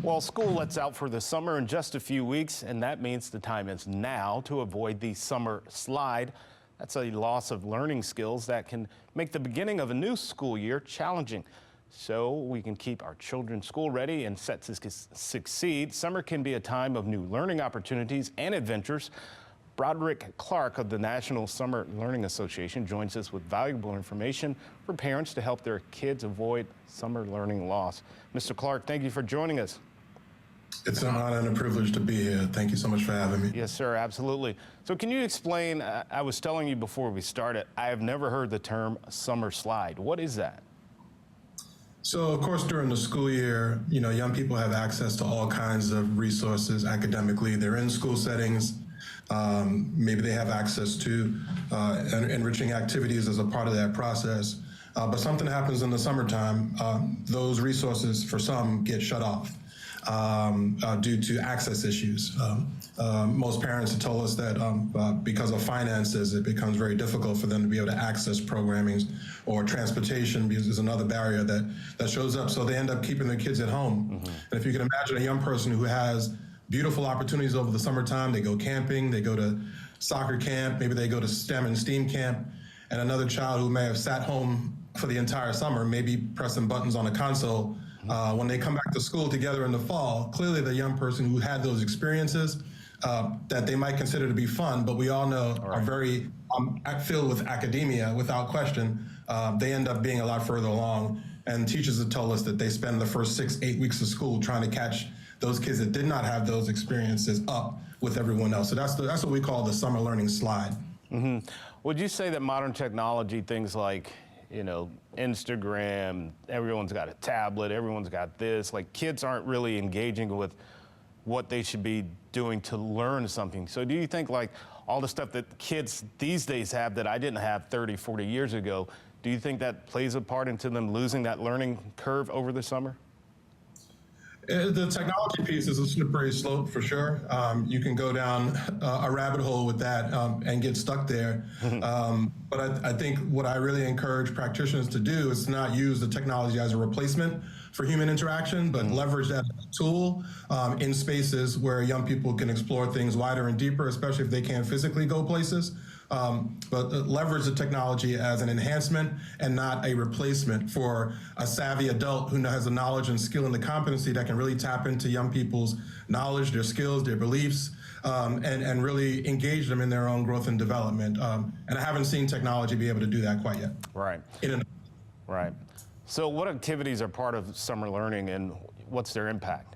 Well, school lets out for the summer in just a few weeks, and that means the time is now to avoid the summer slide. That's a loss of learning skills that can make the beginning of a new school year challenging. So we can keep our children school ready and set to succeed. Summer can be a time of new learning opportunities and adventures. Brodrick Clarke of the National Summer Learning Association joins us with valuable information for parents to help their kids avoid summer learning loss. Mr. Clarke, thank you for joining us. It's an honor and a privilege to be here. Thank you so much for having me. Yes, sir, absolutely. So can you explain, I was telling you before we started, I have never heard the term summer slide. What is that? So, of course, during the school year, young people have access to all kinds of resources academically. They're in school settings. Maybe they have access to enriching activities as a part of that process. But something happens in the summertime, those resources for some get shut off due to access issues. Most parents have told us that because of finances, it becomes very difficult for them to be able to access programming, or transportation because there's another barrier that shows up. So they end up keeping their kids at home. Mm-hmm. And if you can imagine a young person who has beautiful opportunities over the summertime, they go camping, they go to soccer camp, maybe they go to STEM and STEAM camp, and another child who may have sat home for the entire summer, maybe pressing buttons on a console, when they come back to school together in the fall, clearly the young person who had those experiences that they might consider to be fun, but we all know are very filled with academia, without question, they end up being a lot further along. And teachers have told us that they spend the first 6-8 weeks of school trying to catch those kids that did not have those experiences up with everyone else. So that's what we call the summer learning slide. Mm-hmm. Would you say that modern technology, things like Instagram, everyone's got a tablet, everyone's got this, like kids aren't really engaging with what they should be doing to learn something? So do you think like all the stuff that kids these days have that I didn't have 30, 40 years ago, do you think that plays a part into them losing that learning curve over the summer? The technology piece is a slippery slope for sure. You can go down a rabbit hole with that and get stuck there. But I think what I really encourage practitioners to do is not use the technology as a replacement for human interaction, but leverage that as a tool in spaces where young people can explore things wider and deeper, especially if they can't physically go places. But leverage the technology as an enhancement and not a replacement for a savvy adult who has the knowledge and skill and the competency that can really tap into young people's knowledge, their skills, their beliefs, and really engage them in their own growth and development. And I haven't seen technology be able to do that quite yet. Right. Right. So what activities are part of summer learning and what's their impact?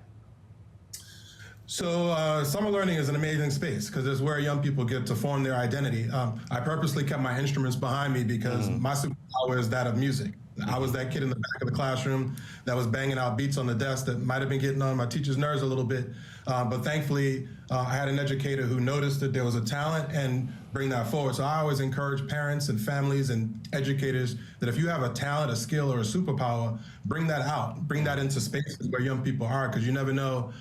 So summer learning is an amazing space because it's where young people get to form their identity. I purposely kept my instruments behind me because my superpower is that of music. I was that kid in the back of the classroom that was banging out beats on the desk that might have been getting on my teacher's nerves a little bit. But thankfully, I had an educator who noticed that there was a talent and bring that forward. So I always encourage parents and families and educators that if you have a talent, a skill, or a superpower, bring that out. Bring that into spaces where young people are, because you never know,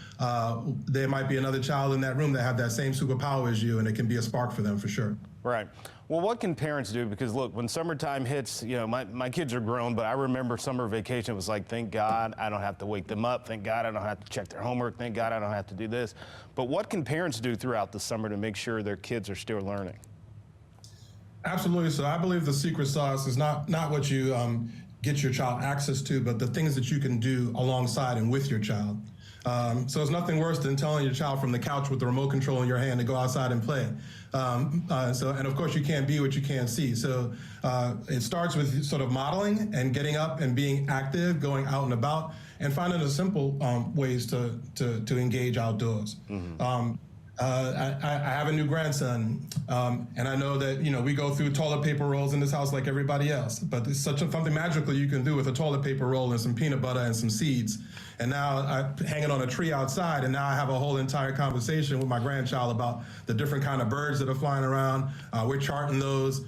there might be another child in that room that have that same superpower as you, and it can be a spark for them for sure. Right. Well, what can parents do? Because look, when summertime hits, my kids are grown, but I remember summer vacation was like, thank God I don't have to wake them up. Thank God I don't have to check their homework. Thank God I don't have to do this. But what can parents do throughout the summer to make sure their kids are still learning? Absolutely. So I believe the secret sauce is not what you get your child access to, but the things that you can do alongside and with your child. So it's nothing worse than telling your child from the couch with the remote control in your hand to go outside and play. And of course you can't be what you can't see. So it starts with sort of modeling and getting up and being active, going out and about, and finding the simple ways to engage outdoors. I have a new grandson, and I know that we go through toilet paper rolls in this house like everybody else. But it's something magical you can do with a toilet paper roll and some peanut butter and some seeds. And now I hang it on a tree outside, and now I have a whole entire conversation with my grandchild about the different kind of birds that are flying around. We're charting those.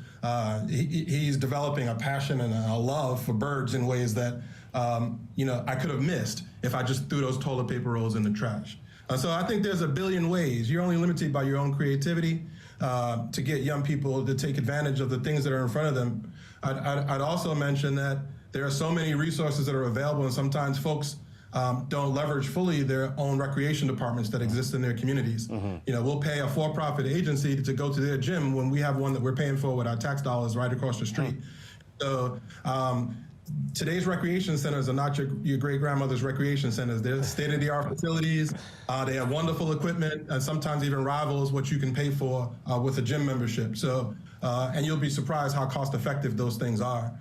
He's developing a passion and a love for birds in ways that I could have missed if I just threw those toilet paper rolls in the trash. So I think there's a billion ways. You're only limited by your own creativity to get young people to take advantage of the things that are in front of them. I'd also mention that there are so many resources that are available, and sometimes folks don't leverage fully their own recreation departments that exist in their communities. You know, we'll pay a for-profit agency to go to their gym when we have one that we're paying for with our tax dollars right across the street. So today's recreation centers are not your great-grandmother's recreation centers. They're state-of-the-art facilities. They have wonderful equipment, and sometimes even rivals what you can pay for with a gym membership. So, and you'll be surprised how cost-effective those things are.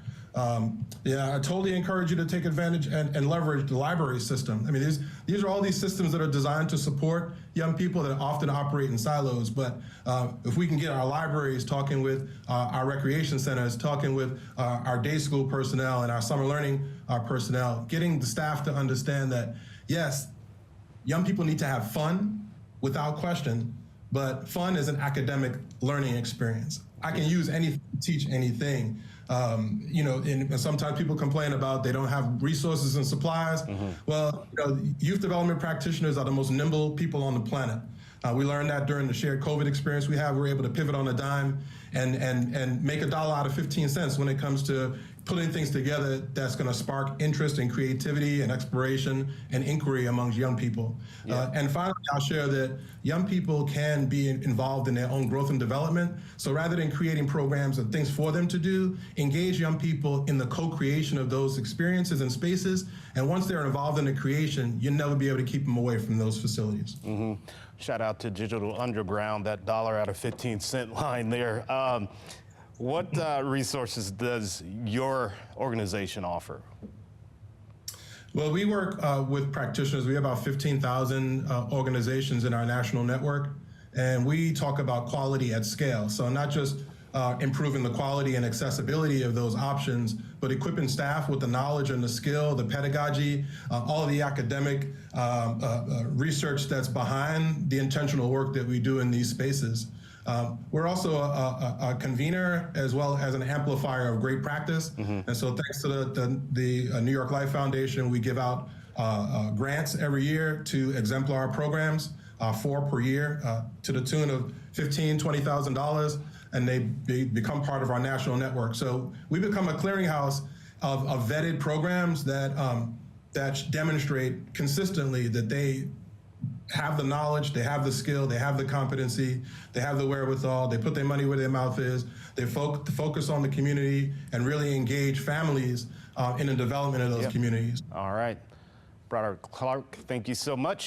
Yeah, I totally encourage you to take advantage and leverage the library system. I mean, these are all these systems that are designed to support young people that often operate in silos. But if we can get our libraries talking with our recreation centers, talking with our day school personnel and our summer learning personnel, getting the staff to understand that, yes, young people need to have fun without question, but fun is an academic learning experience. I can use anything to teach anything. You know, and sometimes people complain about they don't have resources and supplies. Well, you know, youth development practitioners are the most nimble people on the planet. We learned that during the shared COVID experience we have. We're able to pivot on a dime and make $1 out of 15 cents when it comes to putting things together that's going to spark interest and creativity and exploration and inquiry amongst young people. And finally, I'll share that young people can be involved in their own growth and development. So rather than creating programs and things for them to do, engage young people in the co-creation of those experiences and spaces. And once they're involved in the creation, you'll never be able to keep them away from those facilities. Shout out to Digital Underground, that $1 out of 15 cent line there. What resources does your organization offer? Well, we work with practitioners. We have about 15,000 organizations in our national network, and we talk about quality at scale. So not just improving the quality and accessibility of those options, but equipping staff with the knowledge and the skill, the pedagogy, all of the academic research that's behind the intentional work that we do in these spaces. We're also a convener as well as an amplifier of great practice. And so thanks to the New York Life Foundation, we give out grants every year to exemplar programs, 4 per year, to the tune of $15,000, $20,000, and they become part of our national network. So we become a clearinghouse of vetted programs that demonstrate consistently that they have the knowledge, they have the skill, they have the competency, they have the wherewithal, they put their money where their mouth is, they focus on the community and really engage families in the development of those communities. All right. Brodrick Clarke, thank you so much.